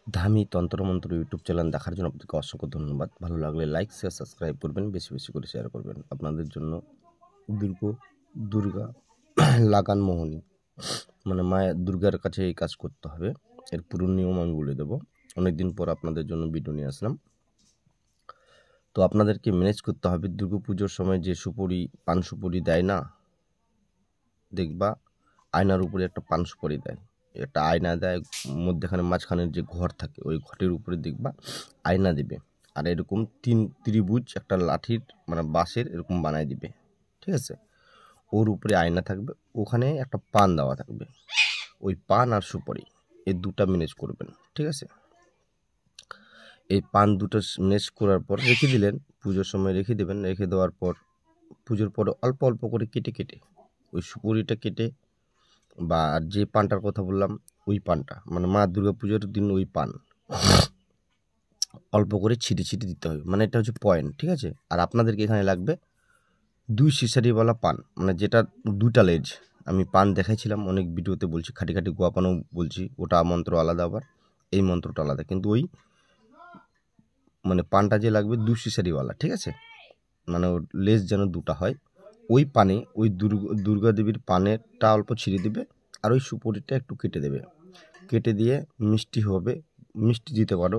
ধামি তন্ত্রমন্ত্র YouTube channel দেখার জন্য আপনাদেরকে অসংখ্য ধন্যবাদ। ভালো লাগলে লাইক শেয়ার সাবস্ক্রাইব করবেন, বেশি বেশি করে শেয়ার করবেন। আপনাদের জন্য দুর্গা লাগান মোহনী, মানে মায়ের দুর্গার কাছে এই কাজ করতে হবে। এর পুরো নিয়ম আমি বলে দেবো। অনেকদিন পর আপনাদের জন্য ভিডিও নিয়ে আসলাম। তো আপনাদেরকে ম্যানেজ করতে হবে। দুর্গা পুজোর সময় যে সুপুরি, পান সুপুরি দেয় না, দেখবা আয়নার উপরে একটা পান সুপারি দেয়, একটা আয়না দেয়, মধ্যেখানে মাঝখানের যে ঘর থাকে ওই ঘরের উপরে দেখবা আয়না দিবে, আর এরকম ত্রিভুজ একটা লাঠির মানে বাঁশের এরকম বানায় দিবে, ঠিক আছে। ওর উপরে আয়না থাকবে, ওখানে একটা পান দেওয়া থাকবে। ওই পান আর সুপারি এই দুটা ম্যানেজ করবেন, ঠিক আছে। এই পান দুটো ম্যানেজ করার পর রেখে দিলেন, পুজোর সময় রেখে দেবেন। রেখে দেওয়ার পর পুজোর পরে অল্প অল্প করে কেটে কেটে ওই সুপুরিটা কেটে, বা যে পানটার কথা বললাম ওই পানটা, মানে মা দুর্গা পুজোর দিন ওই পান অল্প করে ছিটে ছিটে দিতে হবে, মানে এটা হচ্ছে পয়েন্ট, ঠিক আছে। আর আপনাদেরকে এখানে লাগবে 2 সিসারিওয়ালা পান, মানে যেটা 2টা লেজ। আমি পান দেখাইছিলাম অনেক ভিডিওতে, বলছি খাটি খাটি গোয়া পানও বলছি, ওটা মন্ত্র আলাদা, আবার এই মন্ত্রটা আলাদা, কিন্তু ওই মানে পানটা যে লাগবে 2 সিসারিওয়ালা, ঠিক আছে। মানে ওর লেজ যেন 2টা হয়। ওই পানে ওই দুর্গা দেবীর পানেরটা অল্প ছিঁড়ে দিবে, আর ওই সুপুরিটা একটু কেটে দেবে। কেটে দিয়ে মিষ্টি হবে, মিষ্টি দিতে পারো,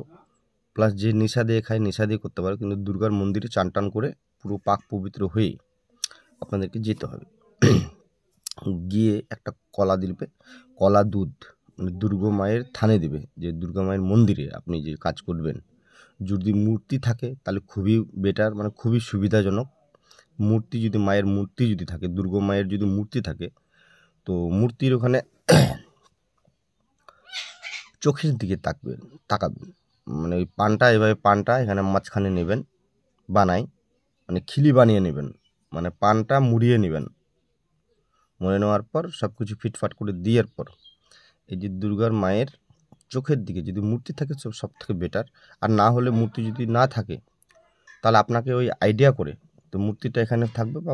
প্লাস যে নেশা দিয়ে খায় নেশা দিয়ে করতে পারো, কিন্তু দুর্গার মন্দিরে চান টান করে পুরো পাক পবিত্র হয়ে আপনাদেরকে যেতে হবে। গিয়ে একটা কলা দিবে, কলা দুধ, মানে দুর্গা মায়ের থানে দিবে, যে দুর্গা মায়ের মন্দিরে আপনি যে কাজ করবেন। যদি মূর্তি থাকে তাহলে খুবই বেটার, মানে খুবই সুবিধাজনক। মূর্তি যদি মায়ের মূর্তি যদি থাকে, দুর্গা মায়ের যদি মূর্তি থাকে, তো মূর্তির ওখানে চোখের দিকে তাকাবেন। মানে ওই পানটা এভাবে, পানটা এখানে মাঝখানে নেবেন, মানে খিলি বানিয়ে নেবেন, মানে পানটা মুড়িয়ে নেবেন। মুড়ে নেওয়ার পর সব কিছু ফিটফাট করে দেওয়ার পর এই যে দুর্গার মায়ের চোখের দিকে যদি মূর্তি থাকে সব থেকে বেটার। আর না হলে মূর্তি যদি না থাকে, তাহলে আপনাকে ওই আইডিয়া করে, তো মূর্তিটা এখানে থাকবে, বা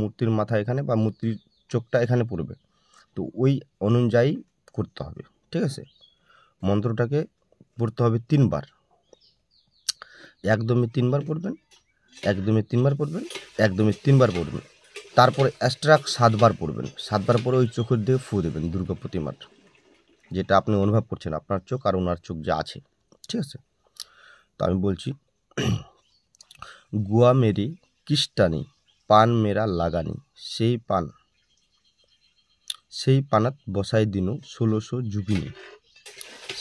মূর্তির মাথা এখানে, বা মূর্তির চোখটা এখানে পড়বে, তো ওই অনুযায়ী করতে হবে, ঠিক আছে। মন্ত্রটাকে পড়তে হবে 3বার, একদমই 3বার পড়বেন, একদমই 3বার পড়বেন, একদমই 3বার পড়বেন। তারপরে এক্সট্রা 7বার পড়বেন। 7বার পরে ওই চোখের দিকে ফু দেবেন দুর্গা প্রতিমার, যেটা আপনি অনুভব করছেন আপনার চোখ আর ওনার চোখ যা আছে, ঠিক আছে। তো আমি বলছি, গুয়া মেরি কিস্টানি, পান মেরা লাগানি, সেই পানাত বসাই দিনু 1600 জুবিনি,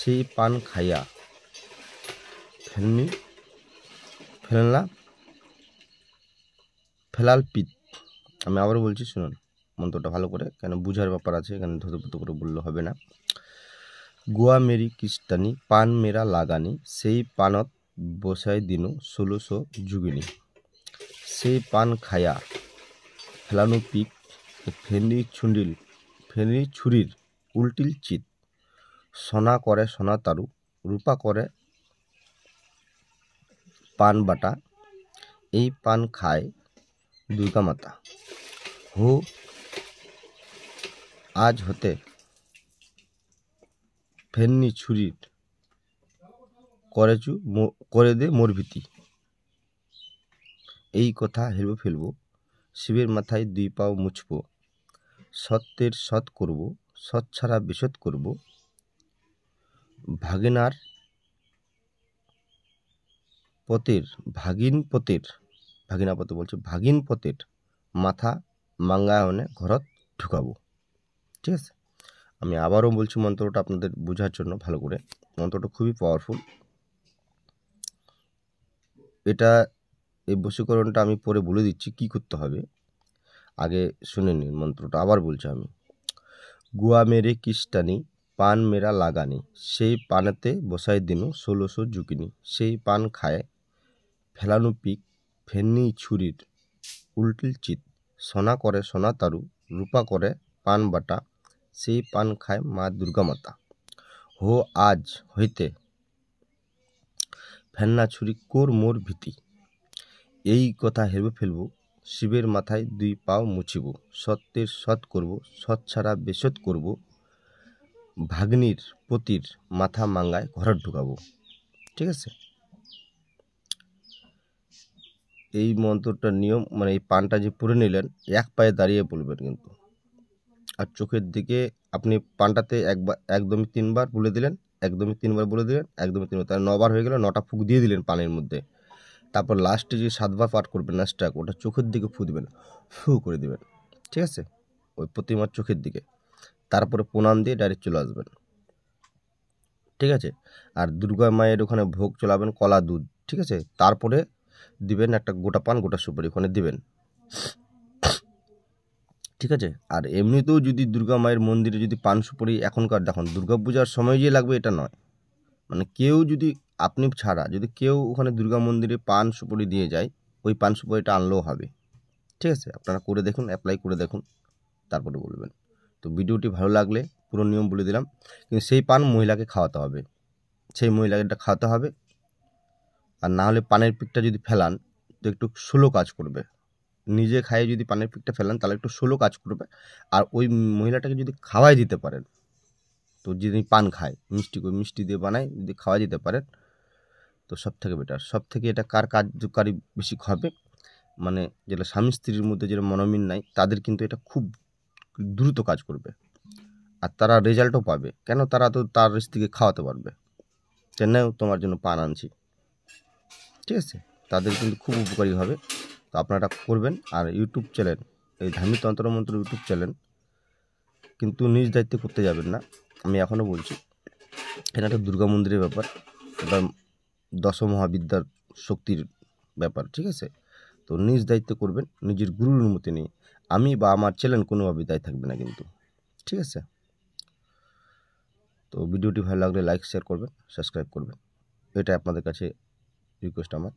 সেই পান খাইয়া ফেলাল পিত। আমি আবারও বলছি, শুনুন মন্ত্রটা ভালো করে, কেন বুঝার ব্যাপার আছে, এখানে ধুতপুত করে বললে হবে না। গুয়া মেরি কিস্টানি, পান মেরা লাগানি, সেই পানত বসাই দিনু 1600 জুগিনি, সেই পান খায়া ফেলানো পিক, ফেনি ছুরির উল্টিল চিত, সোনা করে সোনা তারু, রূপা করে পান বাটা, এই পান খায় দুর্গা মাতা। হো আজ হতে ফেননি ছুরির করে দে মোর ভীতি। এই কথা হেলবো ফেলবো, শিবের মাথায় 2 পাও মুছবো, সত্যের সৎ করব, সৎ ছাড়া বিশদ করব, ভাগিনার পতের ভাগিন পতের মাথা মাঙ্গায়নে ঘরত ঢুকাবো, ঠিক আছে। আমি আবারও বলছি মন্ত্রটা আপনাদের বোঝার জন্য ভালো করে। মন্ত্রটা খুবই পাওয়ারফুল। এটা এই বশীকরণটা আমি পরে বলে দিচ্ছি কি করতে হবে, আগে শুনে নিন মন্ত্রটা। আবার বলছি আমি, গুয়া মেরে কিস্টানি, পান মেরা লাগানি, সেই পানেতে বসাই দিনু 1600 জুকিনি, সেই পান খায় ফেলানো পিক, ফেননি ছুরির উল্টিল চিত, সোনা করে সোনা তারু, রূপা করে পান বাটা, সেই পান খায় মা দুর্গা মাতা। হো আজ হইতে ফেন্না ছুরি কোর মোর ভীতি। এই কথা হেরবে ফেলবো, শিবের মাথায় 2 পাও মুছিব, সত্যের সৎ করব, সৎ ছাড়া বেসৎ করব, ভাগ্নির পতির মাথা মাঙ্গায় ঘরে ঢুকাবো। ঠিক আছে, এই মন্ত্রটার নিয়ম মানে এই পানটা যে পুড়ে নিলেন এক পায়ে দাঁড়িয়ে বলবেন কিন্তু, আর চোখের দিকে আপনি পানটাতে একদমই 3বার বলে দিলেন, একদমই 3বার বলে দিলেন, একদমই 3বার, তাহলে 9বার হয়ে গেল। 9টা ফুঁক দিয়ে দিলেন পানের মধ্যে। তারপর লাস্টে যে 7বার পাঠ করবেন নাস্টাক, ওটা চোখের দিকে ফু দিবেন, ফু করে দিবেন। ঠিক আছে, ওই প্রতিমার চোখের দিকে। তারপরে প্রণাম দিয়ে ডাইরেক্ট চলে আসবেন। ঠিক আছে, আর দুর্গা মায়ের ওখানে ভোগ চলাবেন কলা দুধ। ঠিক আছে, তারপরে দিবেন একটা গোটা পান গোটা সুপারি ওখানে দিবেন। ঠিক আছে, আর এমনিতেও যদি দুর্গা মায়ের মন্দিরে যদি পান সুপারি এখনকার দেখুন দুর্গা পূজার সময় যে লাগবে এটা নয়, মানে কেউ যদি আপনি ছাড়া যদি কেউ ওখানে দুর্গা মন্দিরে পান সুপারি দিয়ে যায়, ওই পান সুপারিটা আনলেও হবে। ঠিক আছে, আপনারা করে দেখুন, অ্যাপ্লাই করে দেখুন, তারপরে বলবেন। তো ভিডিওটি ভালো লাগলে পুরো নিয়ম বলে দিলাম, কিন্তু সেই পান মহিলাকে খাওয়াতে হবে, সেই মহিলাকে এটা খাওয়াতে হবে। আর না হলে পানের পিকটা যদি ফেলান তো একটু স্লো কাজ করবে, নিজে খাইয়ে যদি পানের পিকটা ফেলান তাহলে একটু স্লো কাজ করবে। আর ওই মহিলাটাকে যদি খাওয়াই দিতে পারেন, তো যিনি পান খায় মিষ্টি দিয়ে বানায় যদি খাওয়া দিতে পারেন তো সব থেকে বেটার। সব থেকে এটা কার কার্যকারী বেশি হবে, মানে যেটা স্বামী স্ত্রীর মধ্যে যেটা মনোমিল নাই তাদের কিন্তু এটা খুব দ্রুত কাজ করবে, আর তারা রেজাল্টও পাবে। কেন, তারা তো তার স্ত্রীকে খাওয়াতে পারবে, চেন্নাইও তোমার জন্য পান আনছি। ঠিক আছে, তাদের কিন্তু খুব উপকারী হবে। তো আপনারা করবেন। আর ইউটিউব চ্যানেল, এই ধার্মিক তন্ত্রমন্ত্র ইউটিউব চ্যানেল কিন্তু নিজ দায়িত্বে করতে যাবেন না, আমি এখনও বলছি। এটা একটা দুর্গা মন্দিরের ব্যাপার, এটা দশমহাবিদ্যার শক্তির ব্যাপার। ঠিক আছে, তো নিজ দায়িত্বে করবেন, নিজের গুরুর অনুমতি নিয়ে। আমি বা আমার চ্যানেল কোনোভাবেই দায়ী থাকবে না কিন্তু। ঠিক আছে, তো ভিডিওটি ভালো লাগলে লাইক শেয়ার করবেন, সাবস্ক্রাইব করবেন, এটা আপনাদের কাছে রিকোয়েস্ট আমার।